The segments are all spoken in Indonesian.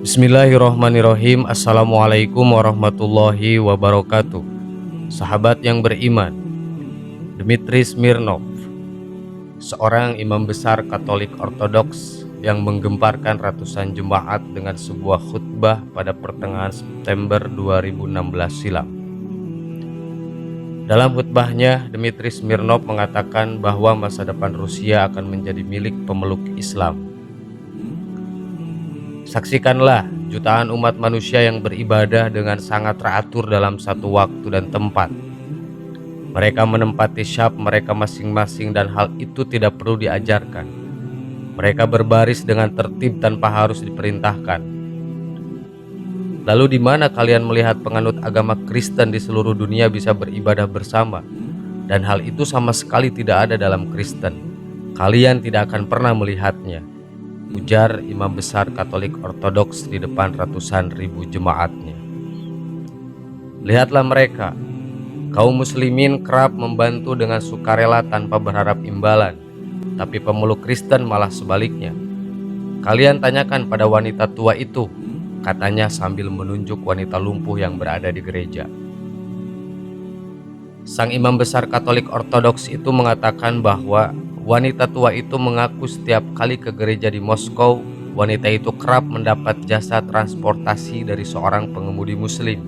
Bismillahirrohmanirrohim. Assalamualaikum warahmatullahi wabarakatuh. Sahabat yang beriman, Dmitri Smirnov, seorang imam besar Katolik Ortodoks yang menggemparkan ratusan jemaat dengan sebuah khutbah pada pertengahan September 2016 silam. Dalam khutbahnya, Dmitri Smirnov mengatakan bahwa masa depan Rusia akan menjadi milik pemeluk Islam. Saksikanlah jutaan umat manusia yang beribadah dengan sangat teratur dalam satu waktu dan tempat. Mereka menempati syaf mereka masing-masing dan hal itu tidak perlu diajarkan. Mereka berbaris dengan tertib tanpa harus diperintahkan. Lalu di mana kalian melihat penganut agama Kristen di seluruh dunia bisa beribadah bersama? Dan hal itu sama sekali tidak ada dalam Kristen. Kalian tidak akan pernah melihatnya, ujar imam besar Katolik Ortodoks di depan ratusan ribu jemaatnya. Lihatlah mereka, kaum muslimin kerap membantu dengan sukarela tanpa berharap imbalan, tapi pemeluk Kristen malah sebaliknya. Kalian tanyakan pada wanita tua itu, katanya sambil menunjuk wanita lumpuh yang berada di gereja. Sang imam besar Katolik Ortodoks itu mengatakan bahwa wanita tua itu mengaku setiap kali ke gereja di Moskow, wanita itu kerap mendapat jasa transportasi dari seorang pengemudi muslim.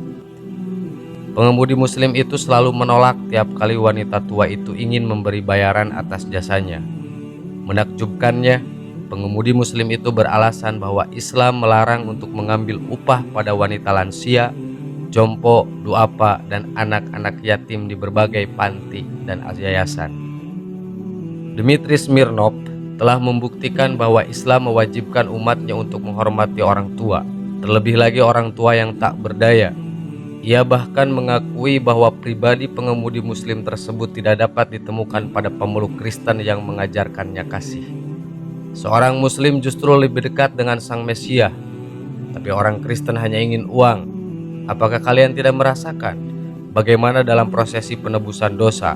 Pengemudi muslim itu selalu menolak tiap kali wanita tua itu ingin memberi bayaran atas jasanya. Menakjubkannya, pengemudi muslim itu beralasan bahwa Islam melarang untuk mengambil upah pada wanita lansia, jompo, duafa, dan anak-anak yatim di berbagai panti dan yayasan. Dmitri Smirnov telah membuktikan bahwa Islam mewajibkan umatnya untuk menghormati orang tua, terlebih lagi orang tua yang tak berdaya. Ia bahkan mengakui bahwa pribadi pengemudi muslim tersebut tidak dapat ditemukan pada pemeluk Kristen yang mengajarkannya kasih. Seorang muslim justru lebih dekat dengan sang Mesias, tapi orang Kristen hanya ingin uang. Apakah kalian tidak merasakan bagaimana dalam prosesi penebusan dosa,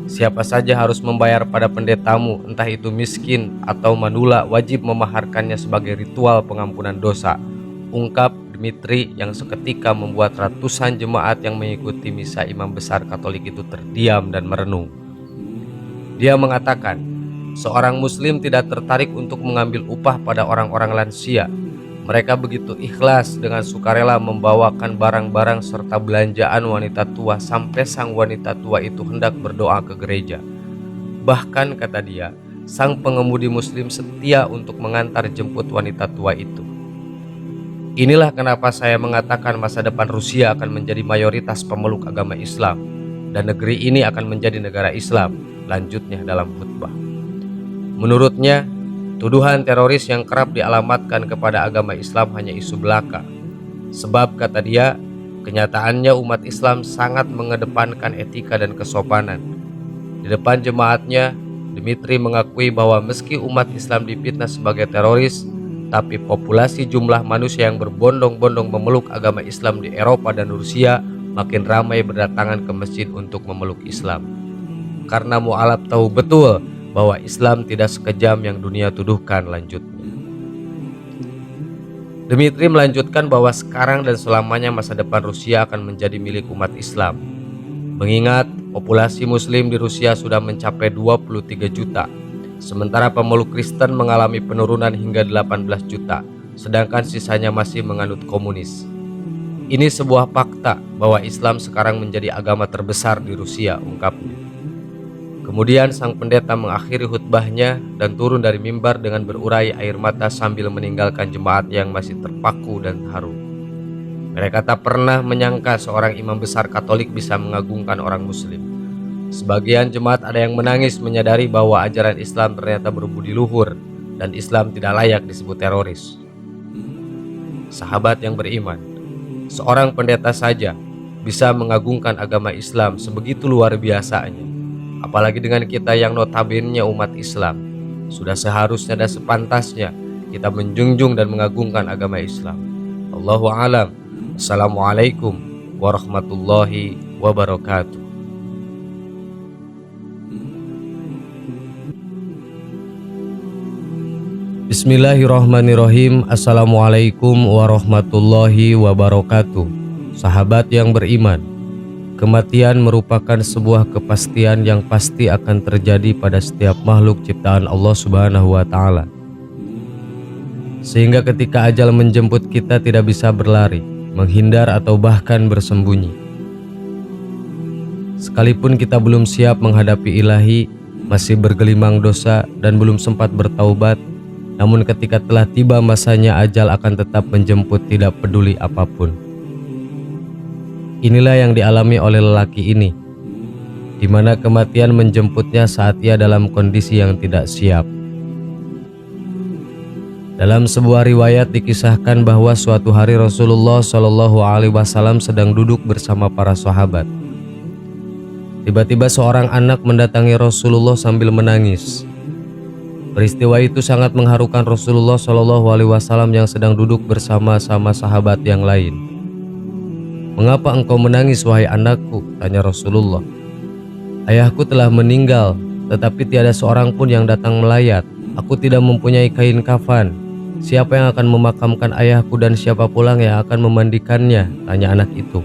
siapa saja harus membayar pada pendetamu, entah itu miskin atau manula, wajib memaharkannya sebagai ritual pengampunan dosa, ungkap Dmitri yang seketika membuat ratusan jemaat yang mengikuti misa imam besar Katolik itu terdiam dan merenung. Dia mengatakan, seorang muslim tidak tertarik untuk mengambil upah pada orang-orang lansia. Mereka begitu ikhlas dengan sukarela membawakan barang-barang serta belanjaan wanita tua sampai sang wanita tua itu hendak berdoa ke gereja. Bahkan kata dia, sang pengemudi muslim setia untuk mengantar jemput wanita tua itu. Inilah kenapa saya mengatakan masa depan Rusia akan menjadi mayoritas pemeluk agama Islam dan negeri ini akan menjadi negara Islam, lanjutnya dalam khutbah. Menurutnya, tuduhan teroris yang kerap dialamatkan kepada agama Islam hanya isu belaka. Sebab kata dia, kenyataannya umat Islam sangat mengedepankan etika dan kesopanan. Di depan jemaatnya, Dmitri mengakui bahwa meski umat Islam difitnah sebagai teroris, tapi populasi jumlah manusia yang berbondong-bondong memeluk agama Islam di Eropa dan Rusia makin ramai berdatangan ke masjid untuk memeluk Islam. Karena mu'alaf tahu betul bahwa Islam tidak sekejam yang dunia tuduhkan, lanjutnya. Dmitri melanjutkan bahwa sekarang dan selamanya masa depan Rusia akan menjadi milik umat Islam. Mengingat populasi muslim di Rusia sudah mencapai 23 juta, sementara pemeluk Kristen mengalami penurunan hingga 18 juta, sedangkan sisanya masih menganut komunis. Ini sebuah fakta bahwa Islam sekarang menjadi agama terbesar di Rusia, ungkapnya. Kemudian sang pendeta mengakhiri khutbahnya dan turun dari mimbar dengan berurai air mata sambil meninggalkan jemaat yang masih terpaku dan haru. Mereka tak pernah menyangka seorang imam besar Katolik bisa mengagungkan orang muslim. Sebagian jemaat ada yang menangis menyadari bahwa ajaran Islam ternyata berbudi luhur dan Islam tidak layak disebut teroris. Sahabat yang beriman, seorang pendeta saja bisa mengagungkan agama Islam sebegitu luar biasanya. Apalagi dengan kita yang notabene umat Islam. Sudah seharusnya dan sepantasnya kita menjunjung dan mengagungkan agama Islam. Allahu a'lam. Assalamualaikum warahmatullahi wabarakatuh. Bismillahirrahmanirrahim. Assalamualaikum warahmatullahi wabarakatuh. Sahabat yang beriman, kematian merupakan sebuah kepastian yang pasti akan terjadi pada setiap makhluk ciptaan Allah Subhanahu wa Ta'ala. Sehingga ketika ajal menjemput kita tidak bisa berlari, menghindar atau bahkan bersembunyi. Sekalipun kita belum siap menghadapi ilahi, masih bergelimang dosa dan belum sempat bertaubat, namun ketika telah tiba masanya ajal akan tetap menjemput tidak peduli apapun. Inilah yang dialami oleh lelaki ini, di mana kematian menjemputnya saat ia dalam kondisi yang tidak siap. Dalam sebuah riwayat dikisahkan bahwa suatu hari Rasulullah Shallallahu Alaihi Wasallam sedang duduk bersama para sahabat. Tiba-tiba seorang anak mendatangi Rasulullah sambil menangis. Peristiwa itu sangat mengharukan Rasulullah Shallallahu Alaihi Wasallam yang sedang duduk bersama-sama sahabat yang lain. "Mengapa engkau menangis, wahai anakku?" tanya Rasulullah. "Ayahku telah meninggal, tetapi tiada seorang pun yang datang melayat. Aku tidak mempunyai kain kafan. Siapa yang akan memakamkan ayahku dan siapa pula yang akan memandikannya?" tanya anak itu.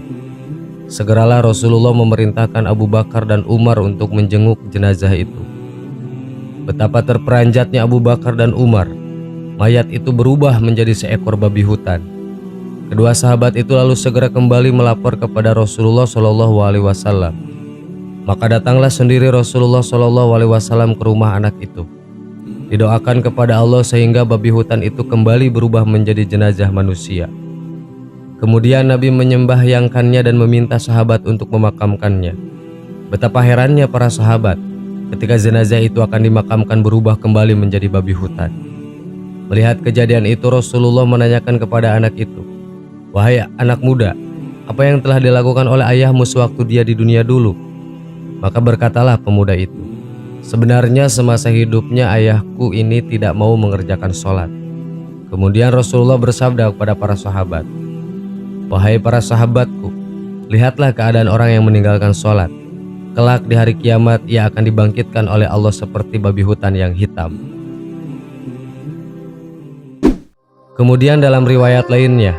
Segeralah Rasulullah memerintahkan Abu Bakar dan Umar untuk menjenguk jenazah itu. Betapa terperanjatnya Abu Bakar dan Umar. Mayat itu berubah menjadi seekor babi hutan. Kedua sahabat itu lalu segera kembali melapor kepada Rasulullah Shallallahu Alaihi Wasallam. Maka datanglah sendiri Rasulullah Shallallahu Alaihi Wasallam ke rumah anak itu. Didoakan kepada Allah sehingga babi hutan itu kembali berubah menjadi jenazah manusia. Kemudian Nabi menyembahyangkannya dan meminta sahabat untuk memakamkannya. Betapa herannya para sahabat ketika jenazah itu akan dimakamkan berubah kembali menjadi babi hutan. Melihat kejadian itu, Rasulullah menanyakan kepada anak itu, "Wahai anak muda, apa yang telah dilakukan oleh ayahmu sewaktu dia di dunia dulu?" Maka berkatalah pemuda itu, "Sebenarnya semasa hidupnya ayahku ini tidak mau mengerjakan sholat." Kemudian Rasulullah bersabda kepada para sahabat, "Wahai para sahabatku, lihatlah keadaan orang yang meninggalkan sholat. Kelak di hari kiamat ia akan dibangkitkan oleh Allah seperti babi hutan yang hitam." Kemudian dalam riwayat lainnya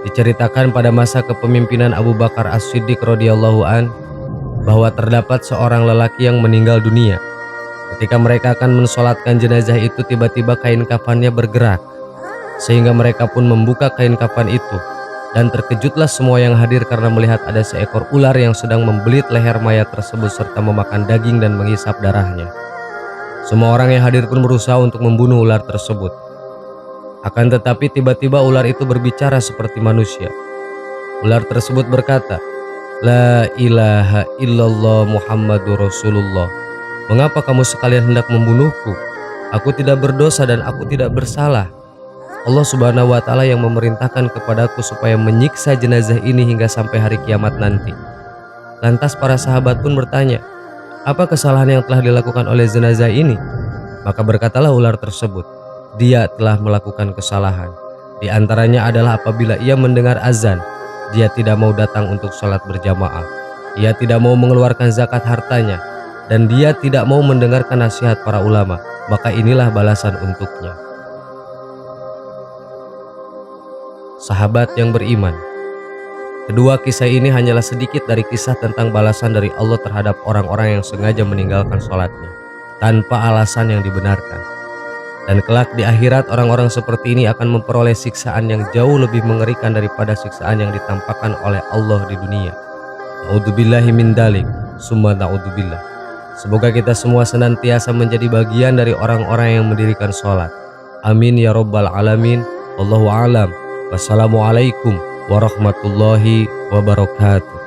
diceritakan pada masa kepemimpinan Abu Bakar As-Siddiq radhiyallahu an bahwa terdapat seorang lelaki yang meninggal dunia. Ketika mereka akan mensolatkan jenazah itu, tiba-tiba kain kafannya bergerak, sehingga mereka pun membuka kain kafan itu. Dan terkejutlah semua yang hadir karena melihat ada seekor ular yang sedang membelit leher mayat tersebut serta memakan daging dan menghisap darahnya. Semua orang yang hadir pun berusaha untuk membunuh ular tersebut. Akan tetapi tiba-tiba ular itu berbicara seperti manusia. Ular tersebut berkata, "La ilaha illallah Muhammadur Rasulullah. Mengapa kamu sekalian hendak membunuhku? Aku tidak berdosa dan aku tidak bersalah. Allah Subhanahu wa Ta'ala yang memerintahkan kepadaku supaya menyiksa jenazah ini hingga sampai hari kiamat nanti." Lantas para sahabat pun bertanya, "Apa kesalahan yang telah dilakukan oleh jenazah ini?" Maka berkatalah ular tersebut, "Dia telah melakukan kesalahan. Di antaranya adalah apabila ia mendengar azan, dia tidak mau datang untuk sholat berjamaah. Ia tidak mau mengeluarkan zakat hartanya, dan dia tidak mau mendengarkan nasihat para ulama. Maka inilah balasan untuknya." Sahabat yang beriman, kedua kisah ini hanyalah sedikit dari kisah tentang balasan dari Allah terhadap orang-orang yang sengaja meninggalkan sholatnya tanpa alasan yang dibenarkan. Dan kelak di akhirat orang-orang seperti ini akan memperoleh siksaan yang jauh lebih mengerikan daripada siksaan yang ditampakkan oleh Allah di dunia. Na'udzubillahi min dalik, summa na'udzubillah. Semoga kita semua senantiasa menjadi bagian dari orang-orang yang mendirikan sholat. Amin ya rabbal alamin. Wallahu a'lam. Wassalamualaikum warahmatullahi wabarakatuh.